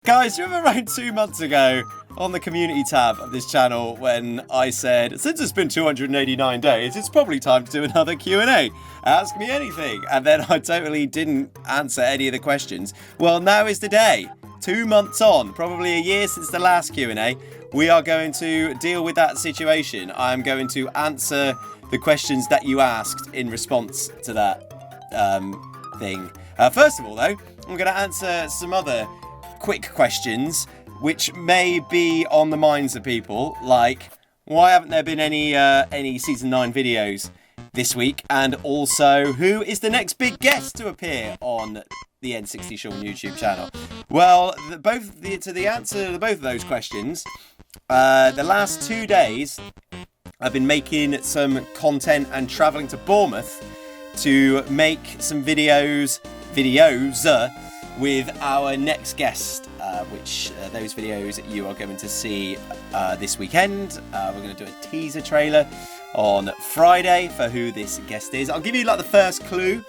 Guys, you remember around 2 months ago on the community tab of this channel when I said, since it's been 289 days, it's probably time to do another Q&A. Ask me anything. And then I totally didn't answer any of the questions. Well, now is the day. 2 months on, probably a year since the last Q&A, we are going to deal with that situation. I'm going to answer the questions that you asked in response to that thing. First of all, though, I'm going to answer some other quick questions which may be on the minds of people, like why haven't there been any season 9 videos this week, and also who is the next big guest to appear on the N60Sean YouTube channel. Well, the answer to both of those questions, the last 2 days I've been making some content and travelling to Bournemouth to make some videos with our next guest, which those videos you are going to see this weekend. We're going to do a teaser trailer on Friday for who this guest is. I'll give you like the first clue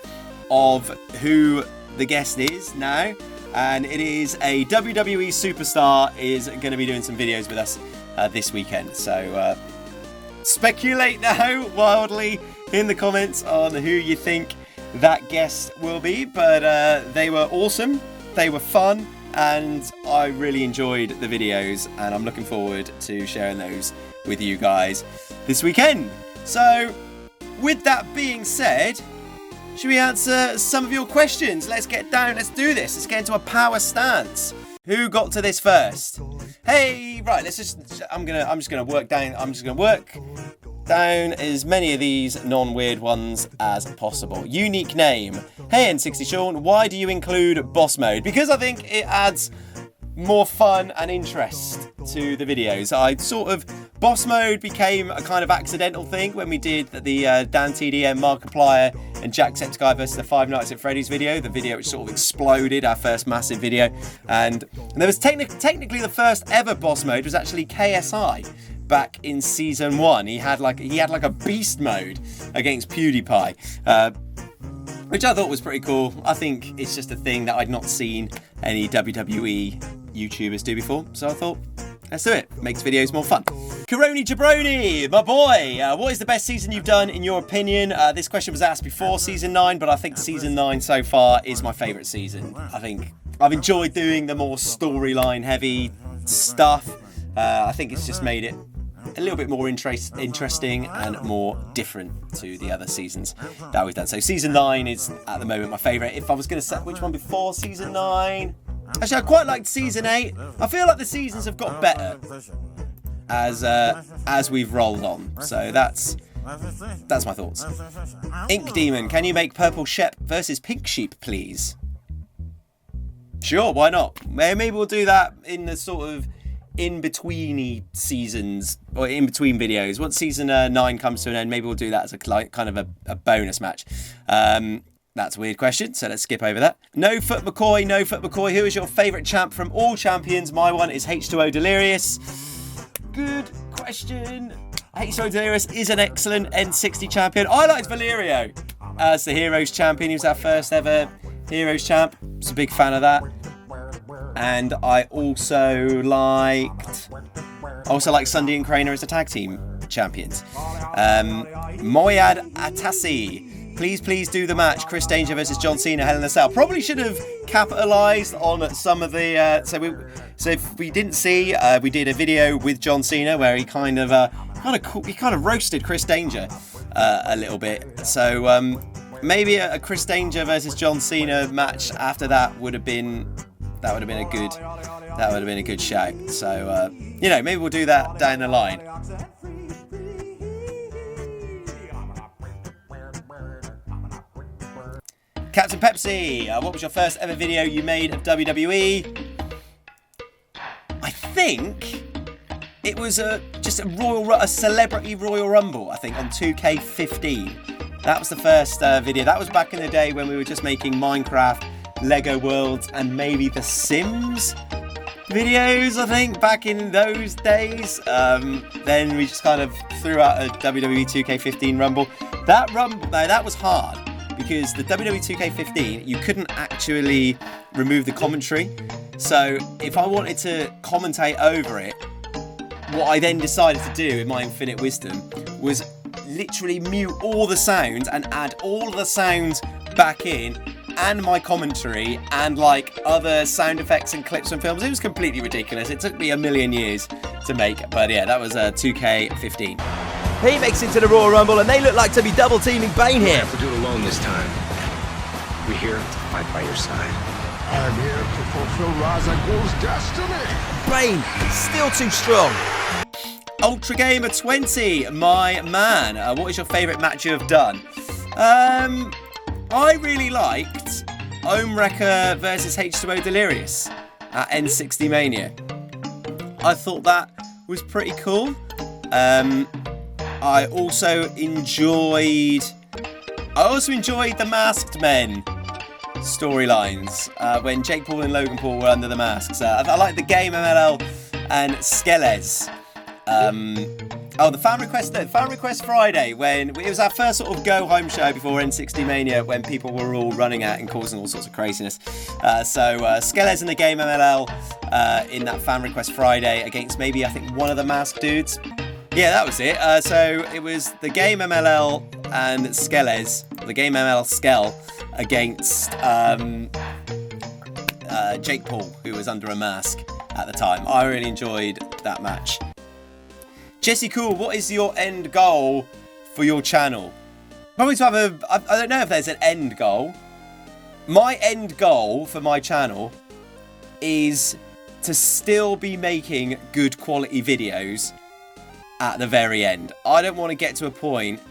of who the guest is now, and it is a WWE superstar is going to be doing some videos with us this weekend. So speculate now wildly in the comments on who you think that guest will be, but they were awesome, they were fun, and I really enjoyed the videos, and I'm looking forward to sharing those with you guys this weekend. So with that being said, should we answer some of your questions? Let's get down, let's do this, let's get into a power stance. Who got to this first? Hey, right, I'm just gonna work down as many of these non-weird ones as possible. Unique name. Hey N60Sean, why do you include boss mode? Because I think it adds more fun and interest to the videos. Boss mode became a kind of accidental thing when we did the Dan TDM, Markiplier and Jacksepticeye versus the Five Nights at Freddy's video, the video which sort of exploded, our first massive video. And there was technically the first ever boss mode was actually KSI. Back in season 1, he had like a beast mode against PewDiePie, which I thought was pretty cool. I think it's just a thing that I'd not seen any WWE YouTubers do before, so I thought, let's do it. Makes videos more fun. Coroni Jabroni, my boy, what is the best season you've done in your opinion? This question was asked before season 9, but I think season 9 so far is my favourite season. I think I've enjoyed doing the more storyline heavy stuff. I think it's just made it a little bit more interesting and more different to the other seasons that we've done. So season 9 is at the moment my favourite. If I was going to set which one before season 9, actually I quite liked season 8. I feel like the seasons have got better as we've rolled on. So that's my thoughts. Ink Demon, can you make Purple Shep versus Pink Sheep, please? Sure, why not? Maybe we'll do that in the sort of in-betweeny seasons, or in between videos. Once season 9 comes to an end, maybe we'll do that as a kind of a bonus match. That's a weird question, so let's skip over that. No Foot McCoy, who is your favourite champ from all champions? My one is H2O Delirious. Good question. H2O Delirious is an excellent N60 champion. I liked Valerio as the Heroes champion. He was our first ever Heroes champ. I was a big fan of that. And I also liked Sunday and Craner as the tag team champions. Moyad Atassi, please do the match. Chris Danger versus John Cena, Hell in a Cell. Probably should have capitalised on some of the. So if we didn't see, we did a video with John Cena where he kind of roasted Chris Danger a little bit. So maybe a Chris Danger versus John Cena match after that would have been. That would have been a good shout. So, maybe we'll do that down the line. Captain Pepsi, what was your first ever video you made of WWE? I think it was just a celebrity Royal Rumble, I think, on 2K15. That was the first video. That was back in the day when we were just making Minecraft, Lego Worlds, and maybe The Sims videos, I think, back in those days. Then we just kind of threw out a WWE 2K15 Rumble. That was hard, because the WWE 2K15, you couldn't actually remove the commentary. So if I wanted to commentate over it, what I then decided to do in my infinite wisdom was literally mute all the sounds and add all the sounds back in, and my commentary and like other sound effects and clips and films. It was completely ridiculous. It took me a million years to make, but yeah, that was 2K15. He makes it to the Royal Rumble, and they look like to be double teaming Bane here. You have to do it alone this time. We're here to fight by your side. I'm here to fulfill Ra's al Ghul's destiny. Bane, still too strong. Ultra Gamer 20, my man. What is your favourite match you have done? I really liked Omewrecker versus H2O Delirious at N60 Mania. I thought that was pretty cool. I also enjoyed the Masked Men storylines when Jake Paul and Logan Paul were under the masks. I like the Game MLL and Skeles. The Fan Request Friday, when it was our first sort of go-home show before N60 Mania, when people were all running out and causing all sorts of craziness. Skeles and the Game MLL in that Fan Request Friday against maybe, I think, one of the masked dudes. Yeah, that was it. So it was the Game MLL and Skeles, the Game MLL Skell, against Jake Paul, who was under a mask at the time. I really enjoyed that match. Jesse Cool, what is your end goal for your channel? Probably to have I don't know if there's an end goal. My end goal for my channel is to still be making good quality videos at the very end. I don't want to get to a point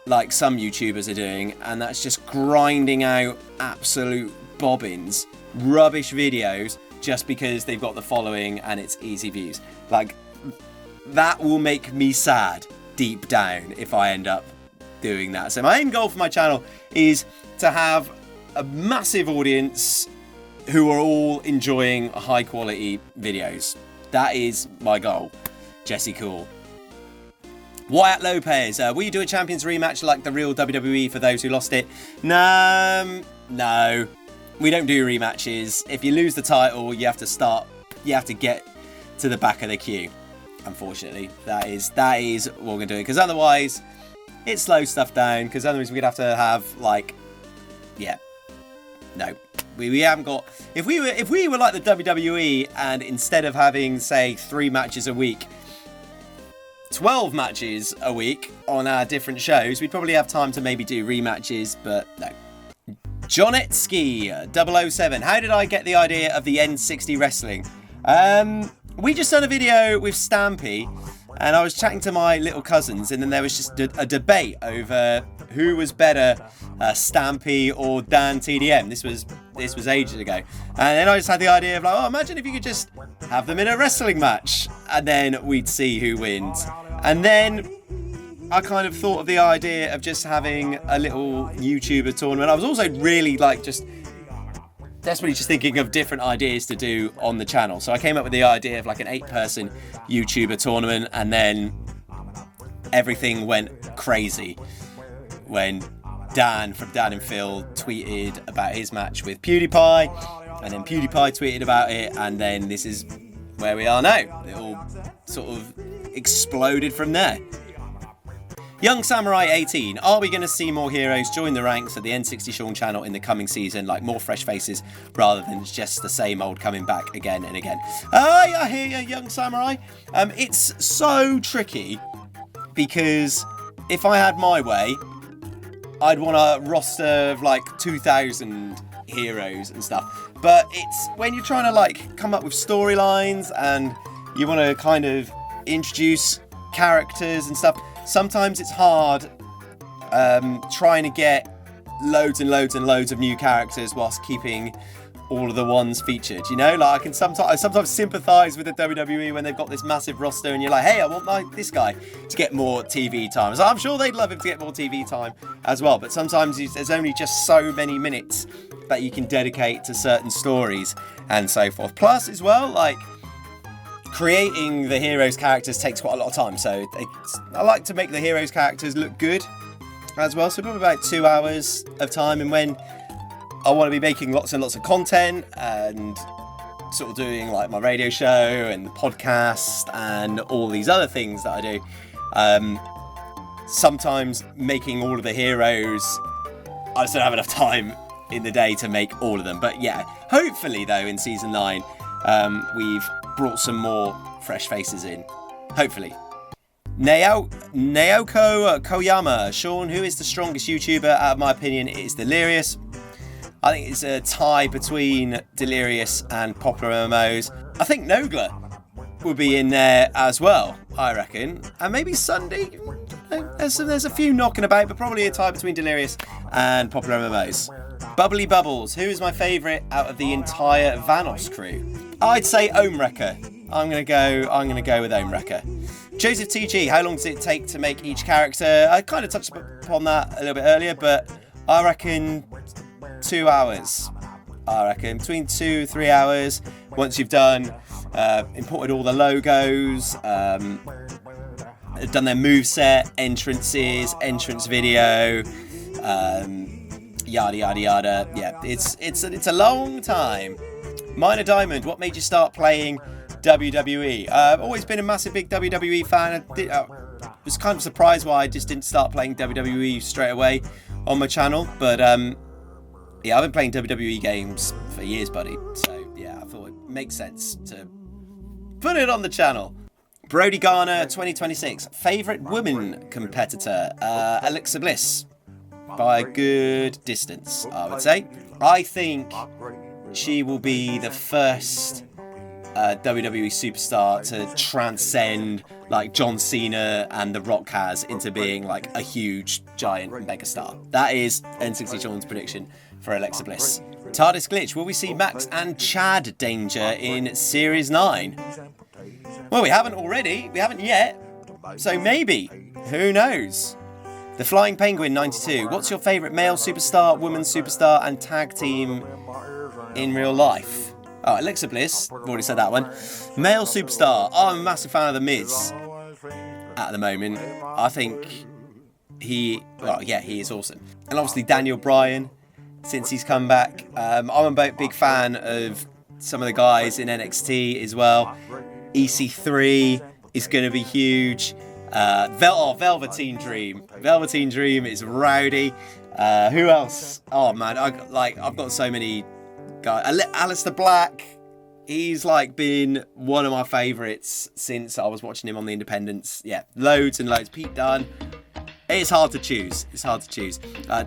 like some YouTubers are doing, and that's just grinding out absolute bobbins, rubbish videos, just because they've got the following and it's easy views. Like, that will make me sad deep down if I end up doing that. So my end goal for my channel is to have a massive audience who are all enjoying high quality videos. That is my goal. Jesse Cool. Wyatt Lopez, will you do a Champions rematch like the real WWE for those who lost it? No, we don't do rematches. If you lose the title, you have to get to the back of the queue. Unfortunately, that is what we're gonna do, because otherwise it slows stuff down, because otherwise we'd have to have we haven't got, if we were like the WWE, and instead of having, say, 3 matches a week, 12 matches a week on our different shows, we'd probably have time to maybe do rematches, but no. Jonetsky 007, how did I get the idea of the N60 Wrestling? We just done a video with Stampy, and I was chatting to my little cousins, and then there was just a debate over who was better, Stampy or Dan TDM. This was ages ago, and then I just had the idea of like, imagine if you could just have them in a wrestling match, and then we'd see who wins. And then I kind of thought of the idea of just having a little YouTuber tournament. I was also really desperately just thinking of different ideas to do on the channel. So I came up with the idea of like an 8-person YouTuber tournament, and then everything went crazy when Dan from Dan and Phil tweeted about his match with PewDiePie, and then PewDiePie tweeted about it, and then this is where we are now. It all sort of exploded from there. Young Samurai 18, are we going to see more heroes join the ranks of the N60Sean channel in the coming season, like more fresh faces rather than just the same old coming back again and again? I hear you, Young Samurai. It's so tricky, because if I had my way, I'd want a roster of like 2,000 heroes and stuff. But it's when you're trying to like come up with storylines and you want to kind of introduce characters and stuff, sometimes it's hard trying to get loads and loads and loads of new characters whilst keeping all of the ones featured, you know? Like, I sometimes sympathise with the WWE when they've got this massive roster and you're like, hey, I want this guy to get more TV time. So I'm sure they'd love him to get more TV time as well, but sometimes there's only just so many minutes that you can dedicate to certain stories and so forth. Plus, as well, like, creating the heroes' characters takes quite a lot of time, so I like to make the heroes' characters look good as well, so probably about 2 hours of time, and when I want to be making lots and lots of content and sort of doing like my radio show and the podcast and all these other things that I do, sometimes making all of the heroes, I just don't have enough time in the day to make all of them. But yeah, hopefully though in season 9 we've brought some more fresh faces in. Hopefully. Naoko Koyama. Sean, who is the strongest YouTuber? Out of my opinion, it is Delirious. I think it's a tie between Delirious and Popular MMOs. I think Nogla will be in there as well, I reckon. And maybe Sunday. There's a few knocking about, but probably a tie between Delirious and Popular MMOs. Bubbly Bubbles. Who is my favourite out of the entire Vanos crew? I'd say Omewrecker. I'm gonna go with Omewrecker. Joseph TG, how long does it take to make each character? I kind of touched upon that a little bit earlier, but I reckon 2 hours. I reckon between 2-3 hours. Once you've done, imported all the logos, done their moveset, entrances, entrance video, yada yada yada. Yeah, it's a long time. Minor Diamond, what made you start playing WWE? I've always been a massive big WWE fan. I was kind of surprised why I just didn't start playing WWE straight away on my channel, but yeah, I've been playing WWE games for years, buddy. So yeah, I thought it makes sense to put it on the channel. Brody Garner 2026, favourite woman competitor? Alexa Bliss, by a good distance, I would say. I think she will be the first WWE superstar to transcend like John Cena and The Rock has into being like a huge, giant megastar. That is N60 Sean's prediction for Alexa Bliss. TARDIS Glitch, will we see Max and Chad Danger in Series 9? Well, we haven't already. We haven't yet. So maybe. Who knows? The Flying Penguin 92, what's your favourite male superstar, woman superstar and tag team in real life? Oh, Alexa Bliss, I've already said that one. Male superstar, I'm a massive fan of The Miz at the moment. I think he is awesome. And obviously Daniel Bryan, since he's come back. I'm a big fan of some of the guys in NXT as well. EC3 is going to be huge. Velveteen Dream. Velveteen Dream is rowdy. Who else? Oh man, I've got so many guys. Alistair Black. He's like been one of my favourites since I was watching him on the Independents. Yeah, loads and loads. Pete Dunne. It's hard to choose.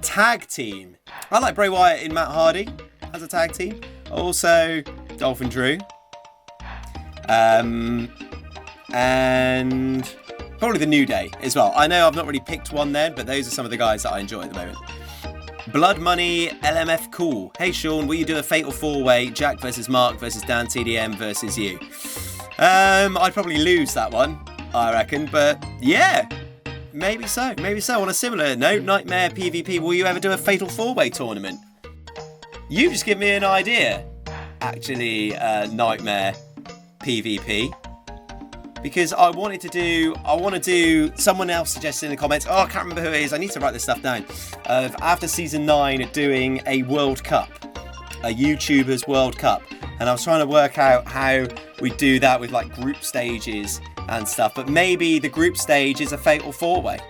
Tag team. I like Bray Wyatt and Matt Hardy as a tag team. Also, Dolphin Drew. And probably the New Day as well. I know I've not really picked one then, but those are some of the guys that I enjoy at the moment. Blood Money LMF Cool. Hey Sean, will you do a fatal 4-way? Jack versus Mark versus Dan TDM versus you? I'd probably lose that one, I reckon, but yeah. Maybe so. On a similar note, Nightmare PvP, will you ever do a fatal 4-way tournament? You just give me an idea, actually, Nightmare PvP. Because I want to do, someone else suggested in the comments, I can't remember who it is, I need to write this stuff down, of after season 9 doing a World Cup, a YouTubers World Cup. And I was trying to work out how we do that with like group stages and stuff, but maybe the group stage is a fatal 4-way.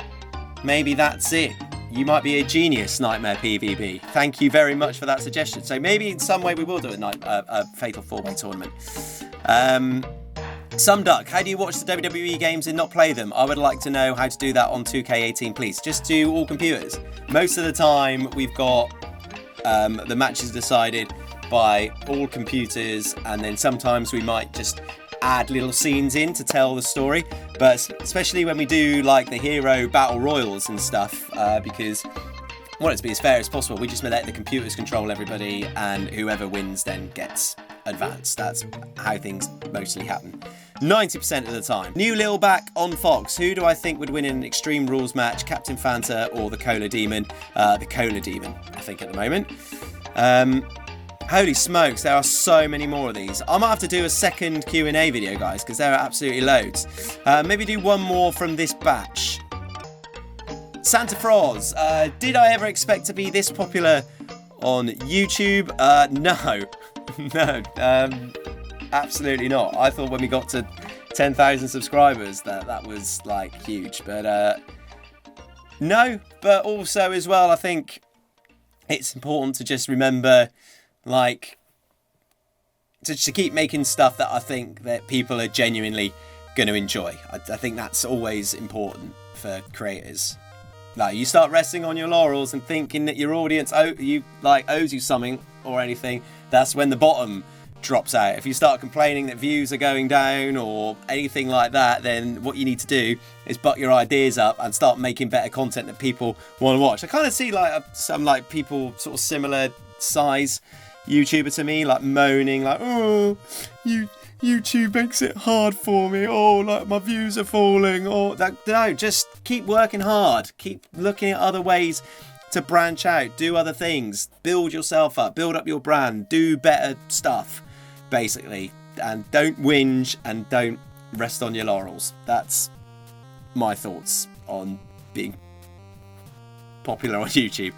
Maybe that's it. You might be a genius, Nightmare PvP. Thank you very much for that suggestion. So maybe in some way we will do a fatal 4-way tournament. Sumduck, how do you watch the WWE games and not play them? I would like to know how to do that on 2K18, please. Just do all computers. Most of the time we've got the matches decided by all computers, and then sometimes we might just add little scenes in to tell the story, but especially when we do like the hero battle royals and stuff, because I want it to be as fair as possible. We just let the computers control everybody, and whoever wins then gets advanced. That's how things mostly happen 90% of the time. New Lil back on Fox. Who do I think would win in an Extreme Rules match, Captain Fanta or the Cola Demon? The Cola Demon, I think, at the moment. Holy smokes, there are so many more of these. I might have to do a second Q&A video, guys, because there are absolutely loads. Maybe do one more from this batch. Santa Froz, did I ever expect to be this popular on YouTube? No. Absolutely not. I thought when we got to 10,000 subscribers that was like huge, but no. But also as well, I think it's important to just remember, like, to keep making stuff that I think that people are genuinely going to enjoy. I think that's always important for creators. Like, you start resting on your laurels and thinking that your audience owes you something or anything, that's when the bottom drops out. If you start complaining that views are going down or anything like that, then what you need to do is butt your ideas up and start making better content that people want to watch. I kind of see like some like people sort of similar size YouTuber to me, like moaning like, oh, YouTube makes it hard for me, oh, like my views are falling, or that. No, just keep working hard, keep looking at other ways to branch out, do other things, build yourself up, build up your brand, do better stuff, basically, and don't whinge and don't rest on your laurels. That's my thoughts on being popular on YouTube.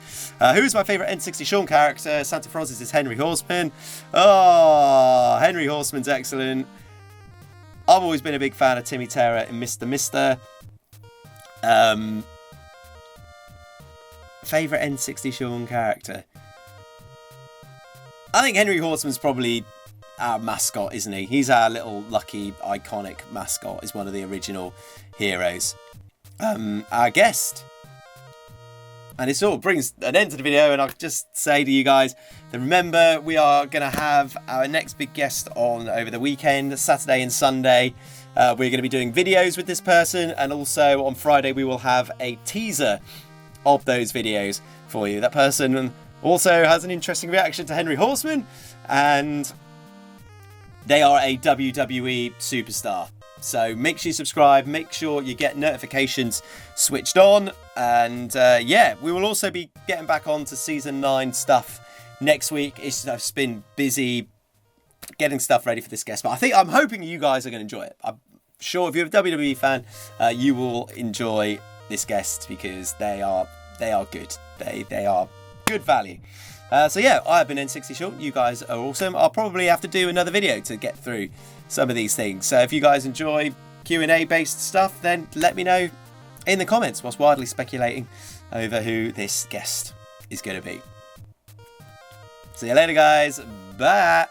Who's my favourite N60Sean character? Santa Francis is Henry Horseman. Oh, Henry Horseman's excellent. I've always been a big fan of Timmy Terror and Mr. Mister. Favourite N60Sean character? I think Henry Horseman's probably our mascot, isn't he? He's our little lucky iconic mascot. He's one of the original heroes. Our guest. And it sort of brings an end to the video, and I'll just say to you guys that remember, we are going to have our next big guest on over the weekend, Saturday and Sunday. We're going to be doing videos with this person, and also on Friday we will have a teaser of those videos for you. That person also has an interesting reaction to Henry Horseman, and they are a WWE superstar. So make sure you subscribe, make sure you get notifications switched on, and yeah, we will also be getting back on to Season 9 stuff next week. It's just been busy getting stuff ready for this guest, but I'm hoping you guys are going to enjoy it. I'm sure if you're a WWE fan, you will enjoy this guest because they are good. They are good value. So yeah, I have been N60Sean. You guys are awesome. I'll probably have to do another video to get through some of these things. So if you guys enjoy Q&A based stuff, then let me know in the comments whilst widely speculating over who this guest is going to be. See you later, guys. Bye.